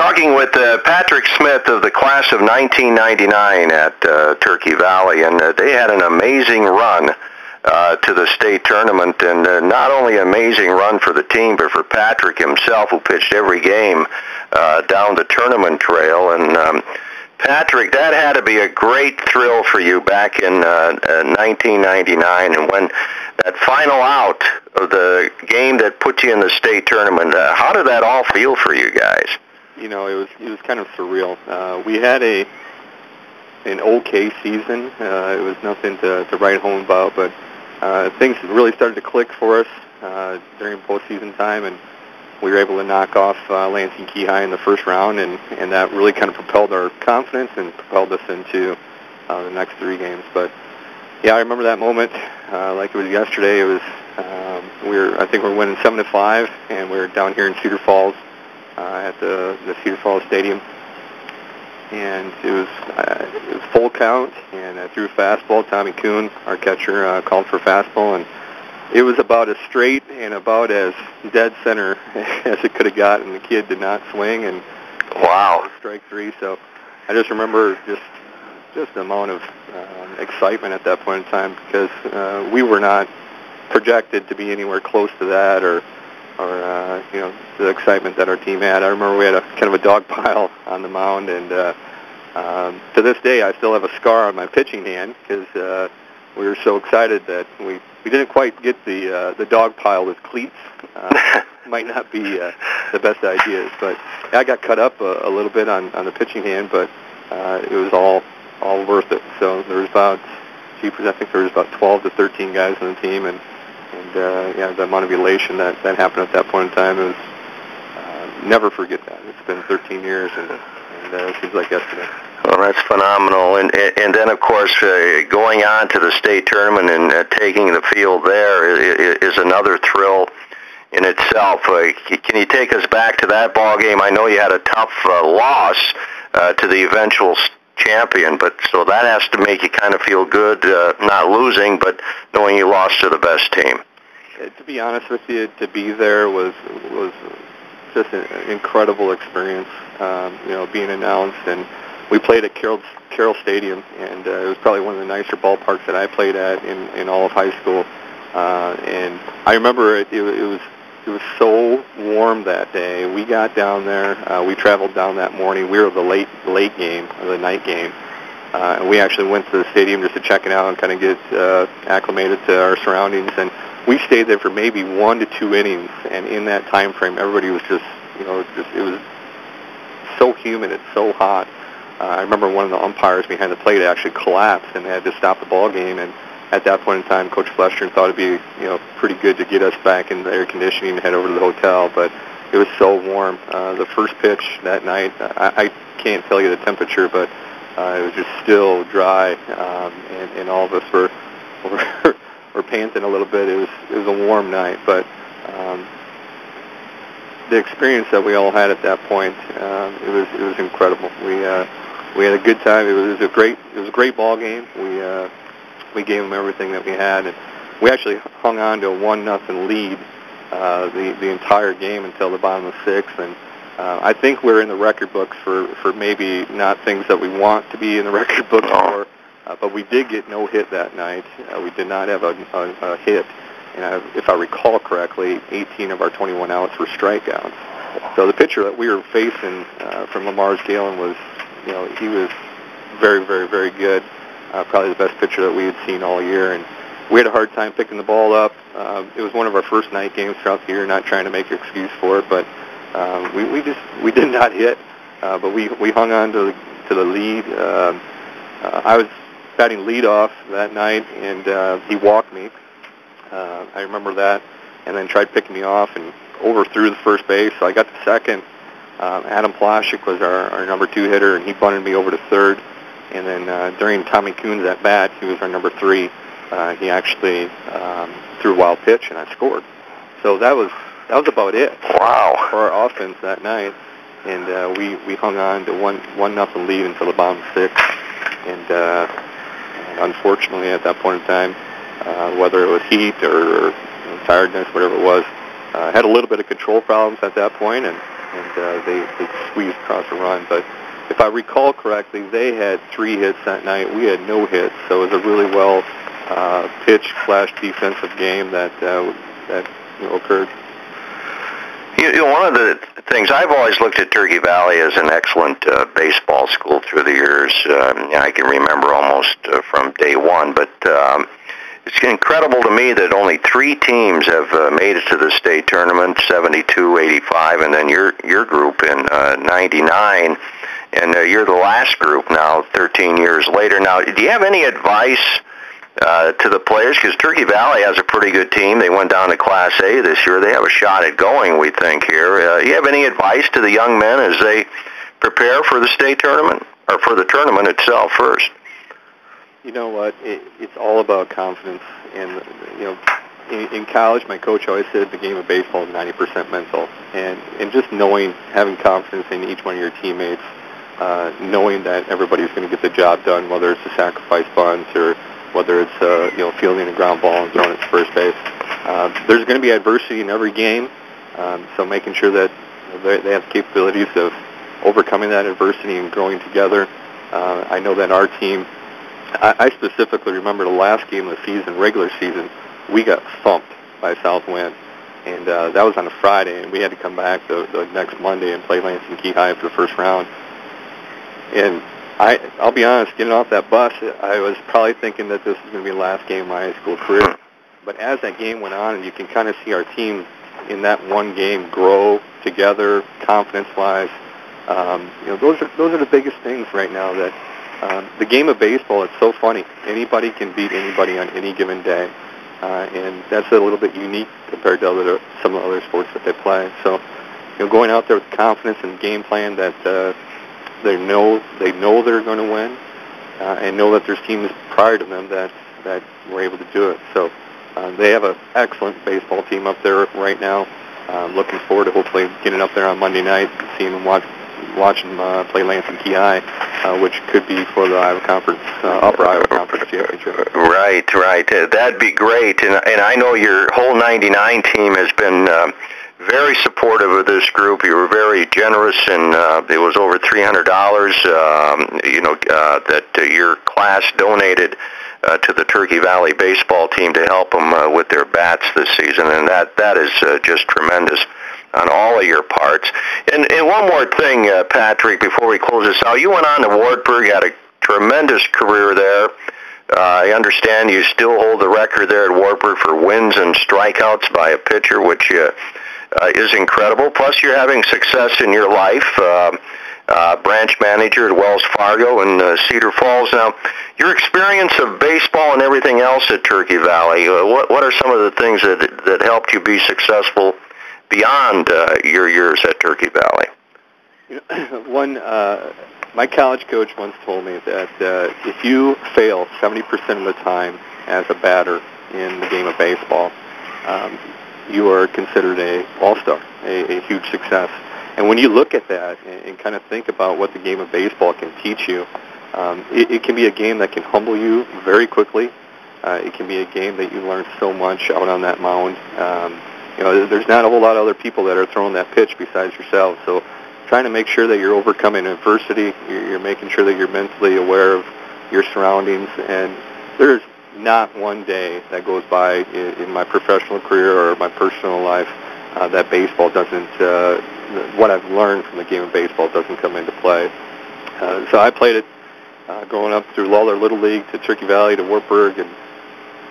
talking with Patrick Smith of the class of 1999 at Turkey Valley, and they had an amazing run to the state tournament, and not only an amazing run for the team, but for Patrick himself, who pitched every game down the tournament trail. And Patrick, that had to be a great thrill for you back in 1999, and when that final out of the game that put you in the state tournament, how did that all feel for you guys? You know, it was kind of surreal. We had an okay season. It was nothing to write home about, but things really started to click for us during postseason time, and we were able to knock off Lansing Key High in the first round, and that really kind of propelled our confidence and propelled us into the next three games. But yeah, I remember that moment like it was yesterday. It was I think we were winning 7-5, and we were down here in Cedar Falls at the Cedar Falls Stadium, and it was full count, and I threw a fastball. Tommy Kuhn, our catcher, called for a fastball, and it was about as straight and about as dead center as it could have gotten. The kid did not swing, and wow, strike three. So I just remember just the amount of excitement at that point in time, because we were not projected to be anywhere close to that, or you know, the excitement that our team had. I remember we had a kind of a dog pile on the mound, and to this day I still have a scar on my pitching hand, because we were so excited that we didn't quite get the dog pile with cleats. Might not be the best ideas, but I got cut up a little bit on the pitching hand, but it was all worth it. So there was about, I think there was about 12 to 13 guys on the team, and yeah, the amount of elation that happened at that point in time, it was never forget that. It's been 13 years, and it seems like yesterday. Well, that's phenomenal. And then, of course, going on to the state tournament and taking the field there is another thrill in itself. Can you take us back to that ball game? I know you had a tough loss to the eventual champion, but so that has to make you kind of feel good, not losing, but knowing you lost to the best team. To be honest with you, to be there was just an incredible experience. You know, being announced, and we played at Carroll Stadium, and it was probably one of the nicer ballparks that I played at in all of high school. And I remember it was so warm that day. We got down there. We traveled down that morning. We were the late game, or the night game. And we actually went to the stadium just to check it out and kind of get acclimated to our surroundings. And we stayed there for maybe 1 to 2 innings. And in that time frame, everybody was just, you know, it was so humid. It's so hot. I remember one of the umpires behind the plate actually collapsed, and they had to stop the ball game. And at that point in time, Coach Flesher thought it'd be, you know, pretty good to get us back in the air conditioning and head over to the hotel. But it was so warm. The first pitch that night, I can't tell you the temperature, but it was just still dry, and all of us were panting a little bit. It was a warm night, but the experience that we all had at that point, it was incredible. We had a good time. It was a great ball game. We gave them everything that we had, and we actually hung on to a 1-0 lead the entire game until the bottom of the sixth. And I think we're in the record books for maybe not things that we want to be in the record books for, but we did get no hit that night. We did not have a hit, and if I recall correctly, 18 of our 21 outs were strikeouts. So the pitcher that we were facing from Lamar's Galen was, you know, he was very, very, very good. Probably the best pitcher that we had seen all year, and we had a hard time picking the ball up. It was one of our first night games throughout the year, not trying to make an excuse for it, but we did not hit, but we hung on to the lead. I was batting leadoff that night, and he walked me. I remember that, and then tried picking me off and overthrew the first base. So I got to second. Adam Plashik was our number 2 hitter, and he bunted me over to third. And then during Tommy Kuhn's at bat, he was our number 3. He actually threw a wild pitch, and I scored. So that was about it. Wow. For our offense that night, and we hung on to 1-0 lead until the bottom 6. And unfortunately, at that point in time, whether it was heat or tiredness, whatever it was, had a little bit of control problems at that point, and and they squeezed across the run. But if I recall correctly, they had 3 hits that night. We had no hits, so it was a really well pitched / defensive game that occurred. One of the things, I've always looked at Turkey Valley as an excellent baseball school through the years. I can remember almost from day one, but it's incredible to me that only 3 teams have made it to the state tournament, 72, 85, and then your group in 99, and you're the last group now, 13 years later. Now, do you have any advice to the players? Because Turkey Valley has a pretty good team. They went down to Class A this year. They have a shot at going, we think, here. Do you have any advice to the young men as they prepare for the state tournament, or for the tournament itself first? You know what? It's all about confidence. And, in college, my coach always said the game of baseball is 90% mental. And just knowing, having confidence in each one of your teammates, knowing that everybody's going to get the job done, whether it's a sacrifice bunt or whether it's fielding a ground ball and throwing it to first base. There's going to be adversity in every game, so making sure that they have capabilities of overcoming that adversity and growing together. I know that our team, I specifically remember the last game of the season, regular season, we got thumped by Southwind, and that was on a Friday, and we had to come back the next Monday and play Lansing Key High for the first round. And I'll be honest, getting off that bus, I was probably thinking that this was going to be the last game of my high school career. But as that game went on, and you can kind of see our team in that one game grow together, confidence-wise, those are the biggest things right now. That the game of baseball, it's so funny. Anybody can beat anybody on any given day, and that's a little bit unique compared to some of the other sports that they play. So, going out there with confidence and game plan that they know they're going to win, and know that there's teams prior to them that were able to do it. So they have an excellent baseball team up there right now. Looking forward to hopefully getting up there on Monday night, seeing them watch them play Lansing Key High, which could be for the Iowa Conference, Upper Iowa Conference Championship. Right. That'd be great. And I know your whole 99 team has been very supportive of this group. You were very generous, and it was over $300, that your class donated to the Turkey Valley baseball team to help them with their bats this season, and that is just tremendous on all of your parts. And one more thing, Patrick, before we close this out, you went on to Wartburg, had a tremendous career there. I understand you still hold the record there at Wartburg for wins and strikeouts by a pitcher, which is incredible. Plus, you're having success in your life, branch manager at Wells Fargo in Cedar Falls. Now, your experience of baseball and everything else at Turkey Valley, what are some of the things that helped you be successful beyond your years at Turkey Valley? My college coach once told me that if you fail 70% of the time as a batter in the game of baseball, you are considered a all-star, a huge success. And when you look at that and kind of think about what the game of baseball can teach you, it can be a game that can humble you very quickly. It can be a game that you learn so much out on that mound. There's not a whole lot of other people that are throwing that pitch besides yourself. So trying to make sure that you're overcoming adversity, you're making sure that you're mentally aware of your surroundings. And there's not one day that goes by in my professional career or my personal life that baseball doesn't, what I've learned from the game of baseball doesn't come into play. So I played it growing up through Lawler Little League to Turkey Valley to Wartburg, and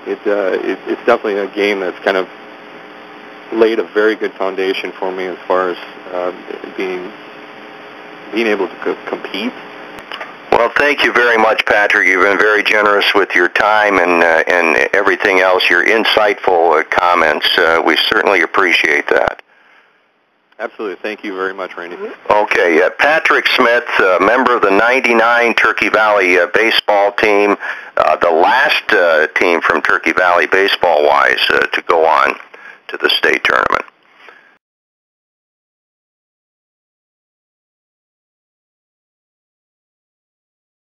it's definitely a game that's kind of laid a very good foundation for me as far as being able to compete. Well, thank you very much, Patrick. You've been very generous with your time and everything else, your insightful comments. We certainly appreciate that. Absolutely. Thank you very much, Randy. Okay. Patrick Smith, member of the 99 Turkey Valley baseball team, the last team from Turkey Valley baseball-wise to go on to the state tournament.